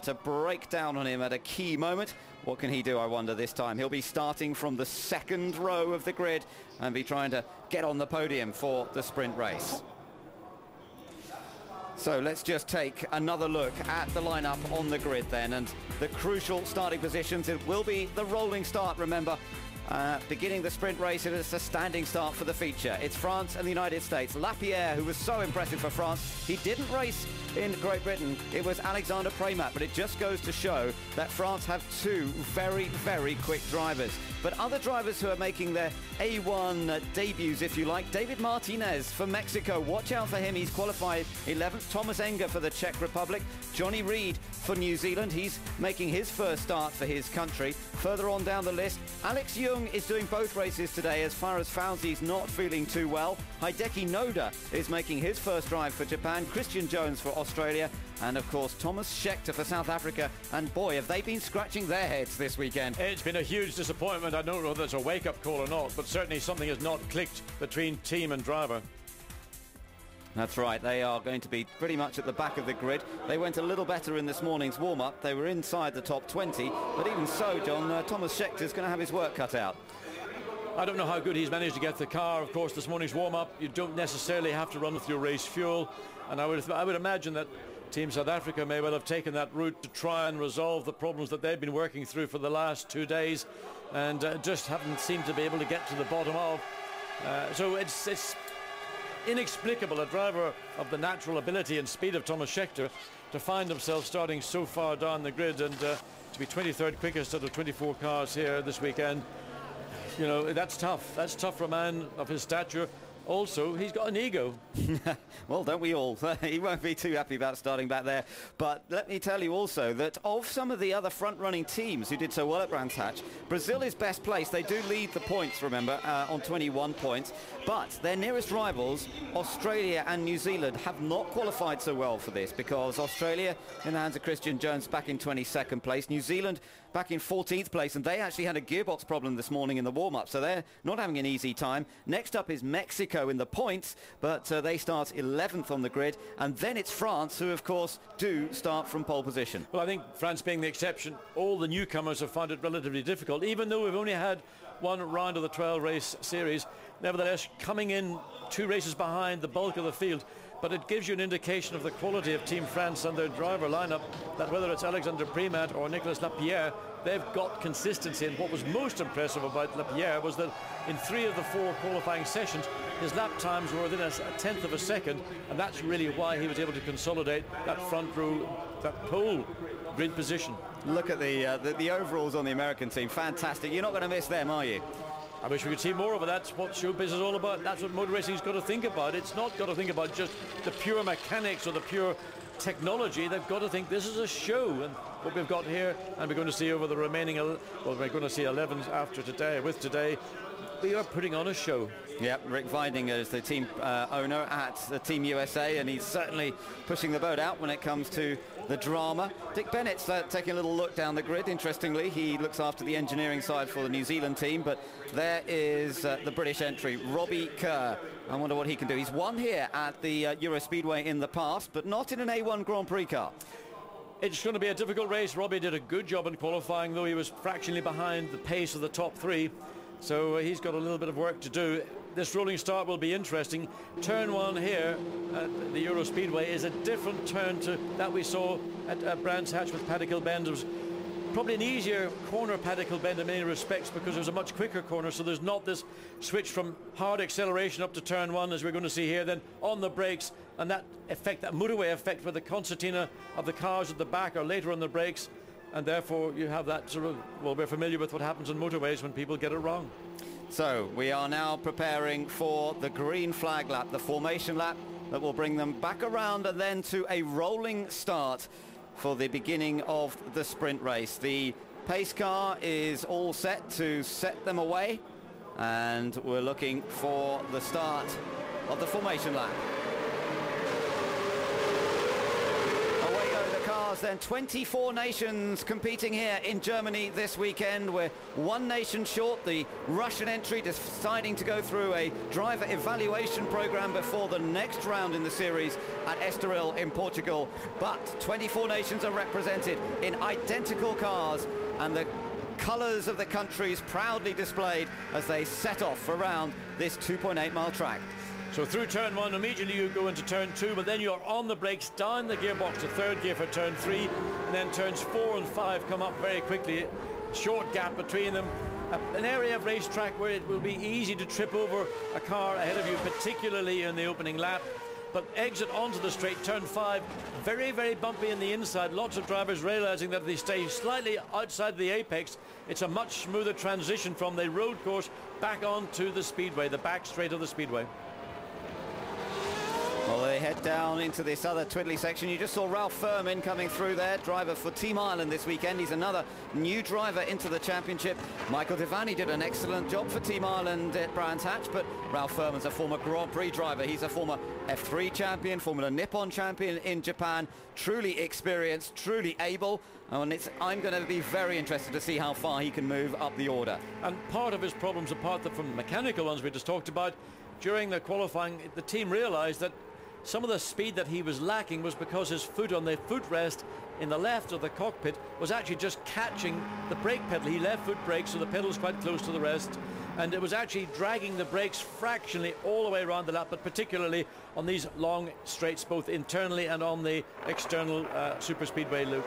to break down on him at a key moment. What can he do, I wonder, this time? He'll be starting from the second row of the grid and be trying to get on the podium for the sprint race. So let's just take another look at the lineup on the grid then, and the crucial starting positions. It will be the rolling start, remember. Beginning the sprint race, it is a standing start for the feature. It's France and the United States. Lapierre, who was so impressive for France, he didn't race in Great Britain. It was Alexander Premat, but it just goes to show that France have two very, very quick drivers. But other drivers who are making their A1 debuts, if you like, David Martinez for Mexico. Watch out for him. He's qualified 11th. Thomas Enger for the Czech Republic. Johnny Reed for New Zealand. He's making his first start for his country. Further on down the list, Alex Young is doing both races today. As far as Fauzi's not feeling too well. Hideki Noda is making his first drive for Japan. Christian Jones for Australia. And of course Thomas Scheckter for South Africa. And boy, have they been scratching their heads this weekend. It's been a huge disappointment. I don't know whether it's a wake-up call or not, but certainly something has not clicked between team and driver. That's right, they are going to be pretty much at the back of the grid. They went a little better in this morning's warm-up. They were inside the top 20, but even so, John, Thomas Scheckter's going to have his work cut out. I don't know how good he's managed to get the car. Of course, this morning's warm-up, you don't necessarily have to run with your race fuel, and I would imagine that Team South Africa may well have taken that route to try and resolve the problems that they've been working through for the last 2 days, and just haven't seemed to be able to get to the bottom of. So it's inexplicable, a driver of the natural ability and speed of Thomas Scheckter to find himself starting so far down the grid and to be 23rd quickest out of 24 cars here this weekend. You know, that's tough. That's tough for a man of his stature. Also, he's got an ego. Well, don't we all? He won't be too happy about starting back there. But let me tell you also that of some of the other front-running teams who did so well at Brands Hatch, Brazil is best placed. They do lead the points, remember, on 21 points. But their nearest rivals, Australia and New Zealand, have not qualified so well for this, because Australia in the hands of Christian Jones back in 22nd place, New Zealand back in 14th place, and they actually had a gearbox problem this morning in the warm-up, so they're not having an easy time. Next up is Mexico in the points, but they start 11th on the grid, and then it's France, who of course do start from pole position. Well, I think France being the exception, all the newcomers have found it relatively difficult, even though we've only had one round of the 12 race series. Nevertheless, coming in 2 races behind the bulk of the field, but it gives you an indication of the quality of Team France and their driver lineup, that whether it's Alexander Premat or Nicolas Lapierre, they've got consistency. And what was most impressive about Lapierre was that in 3 of the 4 qualifying sessions, his lap times were within a tenth of a second, and that's really why he was able to consolidate that front row, that pole grid position. Look at the overalls on the American team. Fantastic. You're not going to miss them, are you? I wish we could see more of it. That's what showbiz is all about. That's what motor racing's got to think about. It's not got to think about just the pure mechanics or the pure technology. They've got to think this is a show, and what we've got here, and we're going to see over the remaining, well, we're going to see 11 after today. With today, we are putting on a show. Yep, Rick Weidinger is the team owner at the Team USA, and he's certainly pushing the boat out when it comes to the drama. Dick Bennett's taking a little look down the grid. Interestingly, he looks after the engineering side for the New Zealand team, but there is the British entry, Robbie Kerr. I wonder what he can do. He's won here at the Euro Speedway in the past, but not in an A1 Grand Prix car. It's going to be a difficult race. Robbie did a good job in qualifying, though he was fractionally behind the pace of the top 3. So he's got a little bit of work to do. This rolling start will be interesting. Turn 1 here at the Euro Speedway is a different turn to that we saw at Brands Hatch with Paddock Hill Bend. It was probably an easier corner, Paddock Hill Bend, in many respects, because it was a much quicker corner, so there's not this switch from hard acceleration up to turn 1 as we're going to see here, then on the brakes, and that effect, that motorway effect, where the concertina of the cars at the back are later on the brakes, and therefore you have that sort of, well, we're familiar with what happens on motorways when people get it wrong. So we are now preparing for the green flag lap, the formation lap that will bring them back around and then to a rolling start for the beginning of the sprint race. The pace car is all set to set them away, and we're looking for the start of the formation lap. Away go the cars cars then. 24 nations competing here in Germany this weekend. We're one nation short. The Russian entry deciding to go through a driver evaluation program before the next round in the series at Estoril in Portugal. But 24 nations are represented in identical cars, and the colours of the countries proudly displayed as they set off around this 2.8-mile track. So through turn 1, immediately you go into turn 2, but then you're on the brakes, down the gearbox to third gear for turn 3, and then turns 4 and 5 come up very quickly. Short gap between them. An area of racetrack where it will be easy to trip over a car ahead of you, particularly in the opening lap. But exit onto the straight, turn 5, very, very bumpy in the inside. Lots of drivers realizing that if they stay slightly outside the apex, it's a much smoother transition from the road course back onto the speedway, the back straight of the speedway. Well, they head down into this other twiddly section. You just saw Ralph Furman coming through there, driver for Team Ireland this weekend. He's another new driver into the championship. Michael Devaney did an excellent job for Team Ireland at Brands Hatch, but Ralph Furman's a former Grand Prix driver. He's a former F3 champion, Formula Nippon champion in Japan. Truly experienced, truly able. And I'm going to be very interested to see how far he can move up the order. And part of his problems, apart from the mechanical ones we just talked about, during the qualifying, the team realized that some of the speed that he was lacking was because his foot on the footrest in the left of the cockpit was actually just catching the brake pedal. He left foot brakes, so the pedal's quite close to the rest, and it was actually dragging the brakes fractionally all the way around the lap, but particularly on these long straights, both internally and on the external super speedway loop.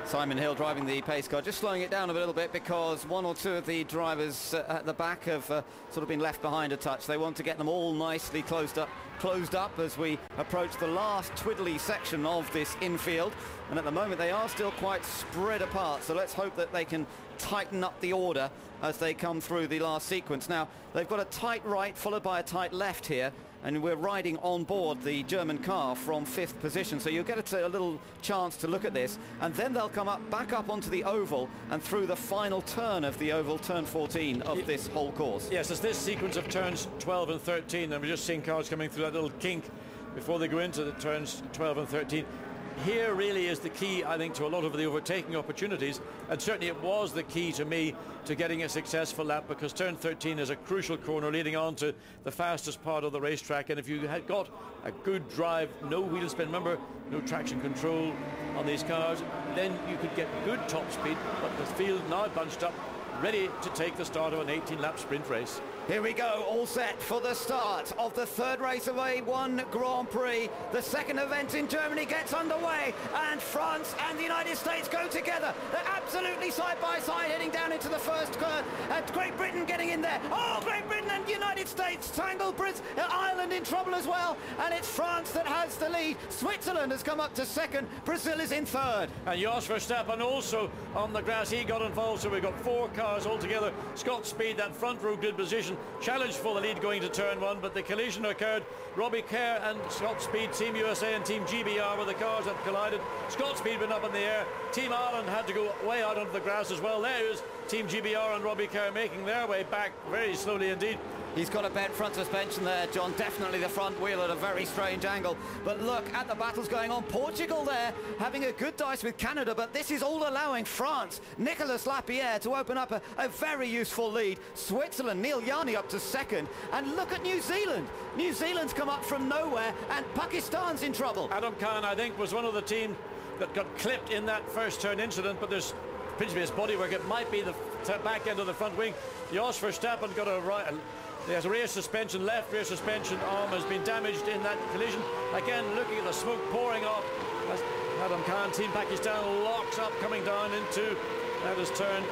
Simon Hill driving the pace car, just slowing it down a little bit because one or two of the drivers at the back have sort of been left behind a touch. They want to get them all nicely closed up as we approach the last twiddly section of this infield. And at the moment they are still quite spread apart, so let's hope that they can tighten up the order as they come through the last sequence. Now, they've got a tight right followed by a tight left here, and we're riding on board the German car from 5th position, so you'll get a little chance to look at this, and then they'll come back up onto the oval and through the final turn of the oval, turn 14 of this whole course. Yes, it's this sequence of turns 12 and 13, and we're just seeing cars coming through that little kink before they go into the turns 12 and 13. Here really is the key, I think, to a lot of the overtaking opportunities, and certainly it was the key to me to getting a successful lap, because turn 13 is a crucial corner leading on to the fastest part of the racetrack, and if you had got a good drive, no wheel spin, remember, no traction control on these cars, then you could get good top speed, but the field now bunched up, ready to take the start of an 18-lap sprint race. Here we go, all set for the start of the third race of A1 Grand Prix. The second event in Germany gets underway, and France and the United States go together. They're absolutely side by side heading down into the first curve, and Great Britain getting in there. Oh, Great Britain and United States tangled. Ireland in trouble as well, and it's France that has the lead. Switzerland has come up to second. Brazil is in third. And Jos Verstappen also on the grass, he got involved, so we've got 4 cars altogether. Scott Speed, that front row good position, challenged for the lead going to turn 1, but the collision occurred. Robbie Kerr and Scott Speed, Team USA and Team GBR were the cars that collided. Scott Speed went up in the air. Team Ireland had to go way out onto the grass as well. There's Team GBR and Robbie Kerr making their way back very slowly indeed. He's got a bent front suspension there, John. Definitely the front wheel at a very strange angle. But look at the battles going on. Portugal there having a good dice with Canada, but this is all allowing France, Nicolas Lapierre, to open up a very useful lead. Switzerland, Neil Yarni up to second. And look at New Zealand. New Zealand's come up from nowhere, and Pakistan's in trouble. Adam Khan, I think, was one of the team that got clipped in that first turn incident, but there's principally his bodywork. It might be the back end of the front wing. Jos Verstappen got a right. There's a rear suspension, left rear suspension arm has been damaged in that collision. Again, looking at the smoke pouring off as Adam Khan, Team Pakistan locks up, coming down into that is turn